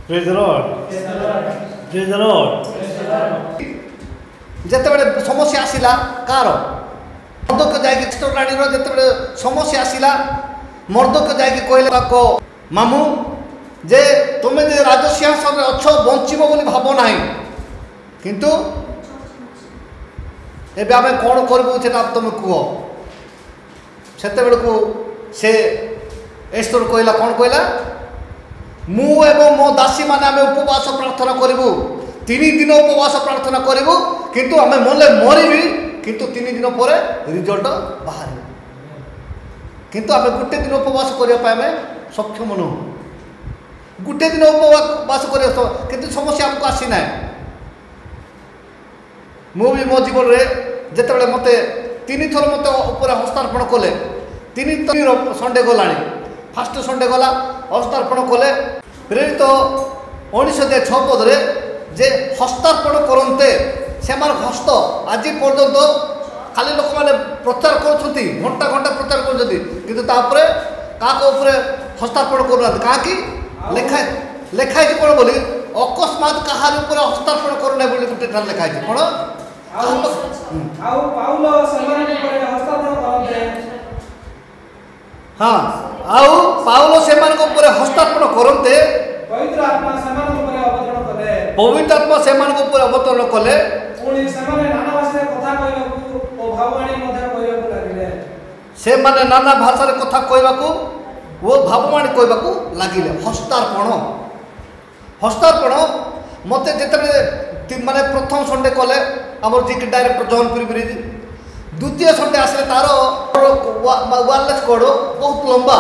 Praise the Lord. Praise the Lord. যেতবে সমস্যা আসিলা কার মর্দকে যাই রানীর যেতবে সমস্যা আসিলা মর্দকে যাই কহিলে মামু যে তুমি যে রাজসিংহাসনে অছ বঞ্চিব বলে ভাব না কিন্তু এবে আমি কোণ করবু সেটা তুমি কুহ সেতবেলকু সে এস্তর কহিলা কোণ কহিলা মু এবং মো দাসী মানে আমি উপবাস প্রার্থনা করবু 3 দিন উপবাস প্রার্থনা করবু কিন্তু আমি মরলে মরিবি কিন্তু 3 দিন পরে রিজল্ট বাহার কিন্তু আমি গোটে দিন উপবাস করা আমি সক্ষম নুহ গোটে দিন উপবাস করা কিন্তু সমস্যা আমি আসি না মু বি মো জীবনে যেতবে মতো 3 থর মতো উপরে হস্তার্পণ কলে 3 সন্ডে গলা ফার্স্ট সন্ডে গলা হস্তার্পণ কলে প্রেরিত 1906 পদরে যে হস্তার্পণ করতে সেমার হস্ত আজ পর্যন্ত খালি লোক মানে প্রচার করছেন ঘন্টা ঘন্টা প্রচার করছেন কিন্তু তাপরে কাকে উপরে হস্তার্পণ করুনা কাকি লেখায় লেখাই কোণ বলি অকস্মাৎ কাহার উপরে হস্তার্পণ করু না বলে গোটে লেখাই কোণ হ্যাঁ আউ পাউল সেমানক উপরে হস্তার্পণ করতে পবিত্র আত্মা সেমানক উপরে অবতরণ কলে ସେମାନେ ନାନା ଭାଷାରେ କଥା କହିବାକୁ ଓ ଭାବବାଣୀ କହିବାକୁ ଲାଗିଲେ ହସ୍ତାର୍ପଣ ମୋତେ ଯେତେବେଳେ ମାନେ ପ୍ରଥମ ସଣ୍ଡେ କଲେ ଆମର ଯିଏ ଡାଇରେକ୍ଟର ଜଗନପୁରୀ ବ୍ରିଜ ଦ୍ୱିତୀୟ ସଣ୍ଡେ ଆସିଲେ ତାର ୱାୟାରଲେସ୍ କର୍ଡ଼ ବହୁତ ଲମ୍ବା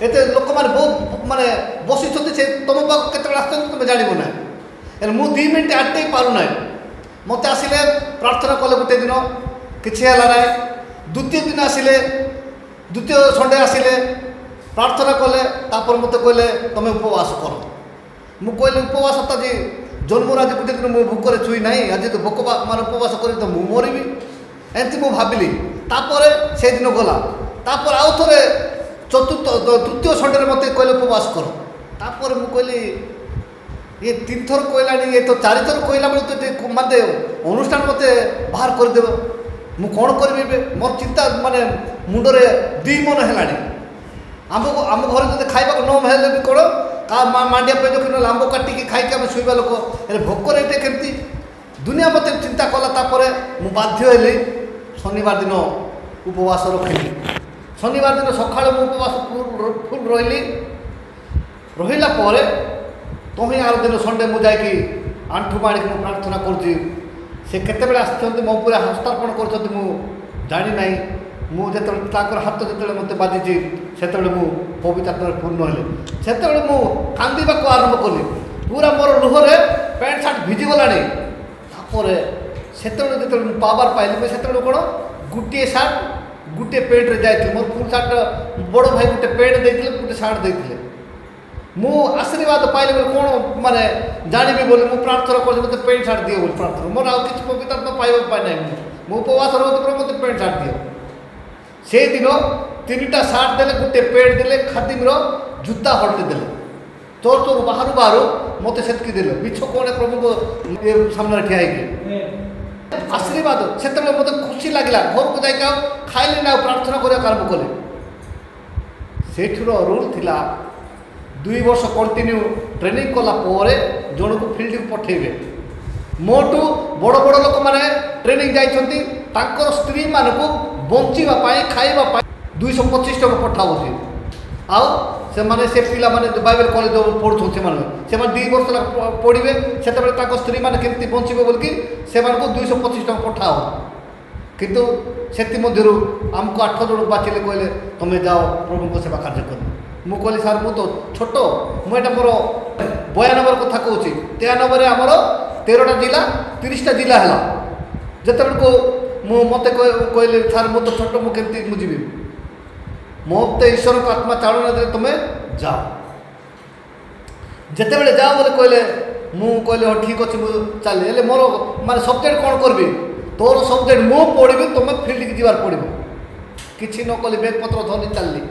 ଏତେ ଲୋକମାନେ ବହୁତ ମାନେ ବସିଛନ୍ତି ସେ ତୁମ ପାଖକୁ କେତେବେଳେ ଆସୁଛନ୍ତି ତୁମେ ଜାଣିବ ନାହିଁ ହେଲେ ମୁଁ 2 ମିନିଟ୍ ଆଟେଇ ପାରୁନାହିଁ ମୋତେ ଆସିଲେ ପ୍ରାର୍ଥନା କଲେ ଗୋଟେ ଦିନ କିଛି ହେଲା ନାହିଁ ଦ୍ୱିତୀୟ ଦିନ ଆସିଲେ ଦ୍ୱିତୀୟ ସଣ୍ଡେ ଆସିଲେ ପ୍ରାର୍ଥନା କଲେ ତାପରେ ମୋତେ କହିଲେ ତୁମେ ଉପବାସ କର ମୁଁ କହିଲି ଉପବାସ ତ ଆଜି ଜନ୍ମରୁ ଆଜି ଗୋଟେ ଦିନ ମୁଁ ଭୋକରେ ଛୁଇଁ ନାହିଁ ଆଜି ତ ଭୋକ ମାନେ ଉପବାସ କରି ତ ମୁଁ ମରିବି ଏମିତି ମୁଁ ଭାବିଲି ତାପରେ ସେଦିନ ଗଲା ତାପରେ ଆଉ ଥରେ ତୃତୀୟ ସଣ୍ଡେରେ ମୋତେ କହିଲେ ଉପବାସ କର ତାପରେ ମୁଁ କହିଲି ये 3 थर कहलानी ये तो 4 थर कहला बेले तो मत अनुष्ठान मत बाहर करदेव मु कौन करी मोर चिंता माने मुंडरे 2 मन है आम घर जो खाइबा न हेले भी कौन का मांडिया पे जो आंब काटिकी खाई आम शुवा लोक भोकर ये केमती दुनिया मत चिंता कला मु बाध्य हेली शनिवार दिन उपवास रखिली शनिवार दिन सका उपवास फुल रही रहा तो ही आर दिन संडे मुझे आंठू माड़ी प्रार्थना करुँची से केते आसुँच मो पूरा हस्तार्पण कर जानी ना मुझे हाथ जो मत बाजी से पवित्र आत्मा पूर्ण हेली से कांदा आरंभ कली पूरा मोर लुहरे पैंट सार्ट भिजिगला से पावर पाइली से कौन गोटे सार्ट गोटे पेंट्रे जाइए मोर फुल सार्ट बड़ भाई गोटे पेंट देते गोटे सार्ट देते मु आशीर्वाद पाइले कौन माने जानी बोली मुझे प्रार्थना कर मत पेंट सार्ट दिए बोली प्रार्थना मोर आउ किसी पवित्र आत्मा पाइबा ना मु उपवास रोज मत पेंट सार्ट दिए से दिन 3टा सार्ट देले गोटे पेंट देले खादिम्र जूता हल्टे देले तोर तोर बाहर बाहर मत से देले मिछ कौन प्रभु को सामने ठिया आशीर्वाद से मत खुशी लगला घर को जाइए खाइले ना प्रार्थना करने आरंभ कले से रूल थिला 2 वर्ष कंटिन्यू ट्रेनिंग कला जन को फिल्ड को पठेबे मोटू बड़ बड़ लोक मैंने ट्रेनिंग जाइछंती तांकर स्त्री मानक बंचापी खाइबा 225 टका पठाऊँ आउ से पिला माने बाइबल कॉलेज पढ़ुं से 2 वर्ष पढ़े से स्त्री मैंने केमती बंचे बोलिकी से 225 टका पठाओ किंतु से आमको 8 जन बाचिले कहले तुम्हें जाओ प्रभु को सेवा कार्य कर मु कहली सार मु तो छोट मुझे मोर 92 कथा कहूँ 93 आमर 13टा जिला 30टा जिला है जिते को मत कहली सार मु तो छोट मुझे मुझे मत ईश्वर को आत्मा चालना दे तुम्हें जाओ जिते बड़े जाओ बोले कहले मुझे हाँ ठीक अच्छे मुझे चल मोर माने सब्जेक्ट कौन करी तोर सब्जेक्ट मु पढ़ी तुम्हें फिल्ड की जीवार पड़ो किसी न कली बैग पत्र धनी चलली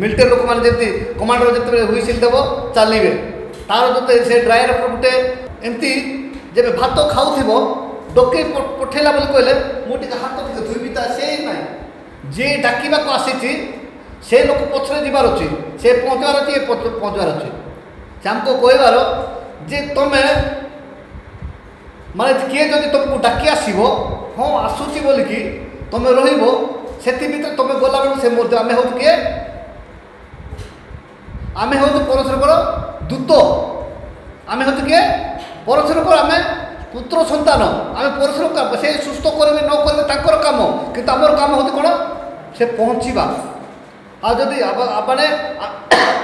मिलिटारी लोक मैंने जमी कमांडर जिते हुईसिल देव चलिए तार जो से ड्रायर गोटे एमती जब भात खाऊ डके पठेला बोली कहले मुझे हाथ टे धोबी तो से ना जे डाकवा को आसी से लोक पछरे जीवार अच्छी से पहुँचवार अच्छी पहुँचवार अच्छी से आमको कहबार जे तुम माने किए जदि तुमको डाकी आसो हाँ आसूसी बोलिकी तुम रही से तुम गला बेलू से आम हूँ किए आम हूँ परशुराम दूत आम हूँ किए परशुराम आम पुत्र सन्तान आम परशुराम से सुस्थ करेंगे न करेंगे कम किंतु आमर काम हूँ कौन से पहुँचवा आदि मैंने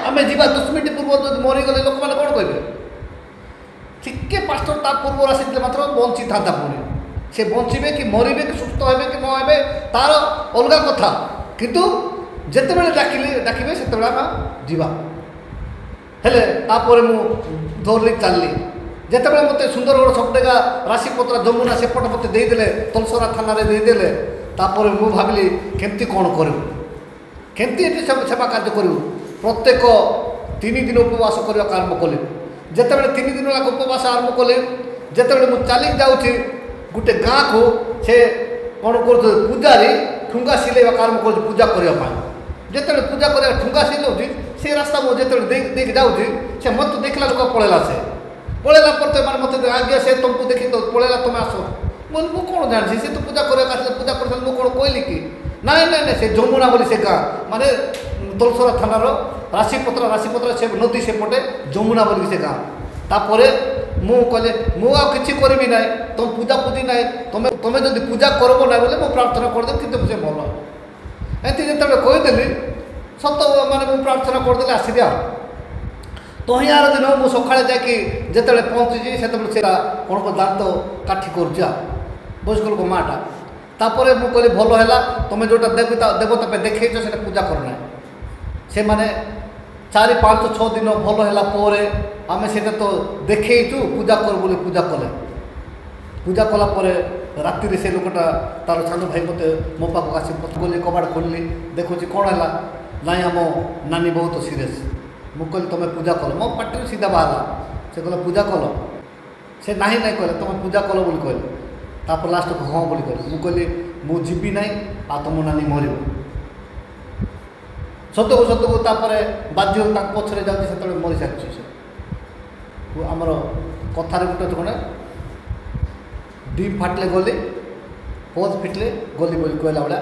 आम जा 10 मिनट पूर्व जो मरीगले लोक मैंने कौन कहे टिके पास्टर ता पूर्व आसी मात्र बंची था पुणी से बचे कि मरबे कि सुस्थ हे कि नहे तार अलग कथा किंतु जिते डाकिले से जावा हेले तापर मु धरली चलली जिते मत सुंदरगढ़ सबटेगा राशिपत्रा जमुना सेपट मत देदेले तलसरा थाना देदेले तापर मु भाविली केमती कौन करूँ केमती ये सेवा कार्य करूँ प्रत्येक 3 दिन उपवास करने आरंभ कले जिते 3 दिन लाख उपवास आरंभ कले जिते मुझे चली जाऊँगी गोटे गाँ को से कौन कर पूजारी ठुंगा सिलेवा आरंभ कर पूजा करने जिते पूजा कर ठुंगा सिलाऊँ से रास्ता मुझे देख जाऊँगी से मत देखला लोक पलैला से पलैला पर मत आज्ञा से तुमको देखी तो पलैला तुम आस बोल मु कौन जानी से तो पूजा करने पूजा कर कौन कहली कि नाई नाई से जमुना बोली से गाँ माने तलसरा थानार राशिपत्रा से नदी सेपटे जमुना बोली से गाँ तापर मु कहले मु आ किसी करी ना तुम पूजा पूजी ना तुम तुम जो पूजा करब ना बोले मुझे प्रार्थना करदे कि से भल एमती जो कहीदेली सत माने मुझे प्रार्थना करदे आसी दिया तो यार दिन मुझे सका जाते पहुँची से कौन को दांत काठी कर बयस्क लोक माटा तापर मुझे कहली भल है तुम जोटा देवता पे देखे से पूजा करना से माने 4-5-6 दिन भल है आम से तो देखु पूजा कर बोली पूजा कले पूजा कलापर राति से लोकटा तार सान भाई मत मो पाक आसी गली कबाड़ खोलली देखुची कौन है ना आम नानी बहुत सीरीयस मुझे कहली तुम पूजा कल मो पार्टी सीधा बाहर से कहला पूजा कल से ना ना कहले तुम पूजा कल बोली कहले तापर लास्ट को हाँ बोली कहली मुझे कहली मुझे जीवी ना आ तुम नानी मर सत को तापर बाध्य पछरे जाऊँगी से मरी सारी से आमर कथार गोटे कौन डीप फाटले गली पोज फिटले गली बोली कहला भाया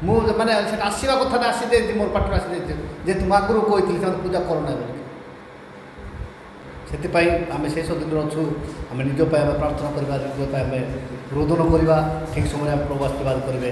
मुझे मैंने आसवा कथा ना आसी मोर पार्टी आसी जेहतु मुझे आगुरी कही पूजा करना से आम से सब दिन अच्छु आम निज प्रार्थना करवा निज रोदन करवा ठीक समय प्रभु आशीर्वाद करेंगे।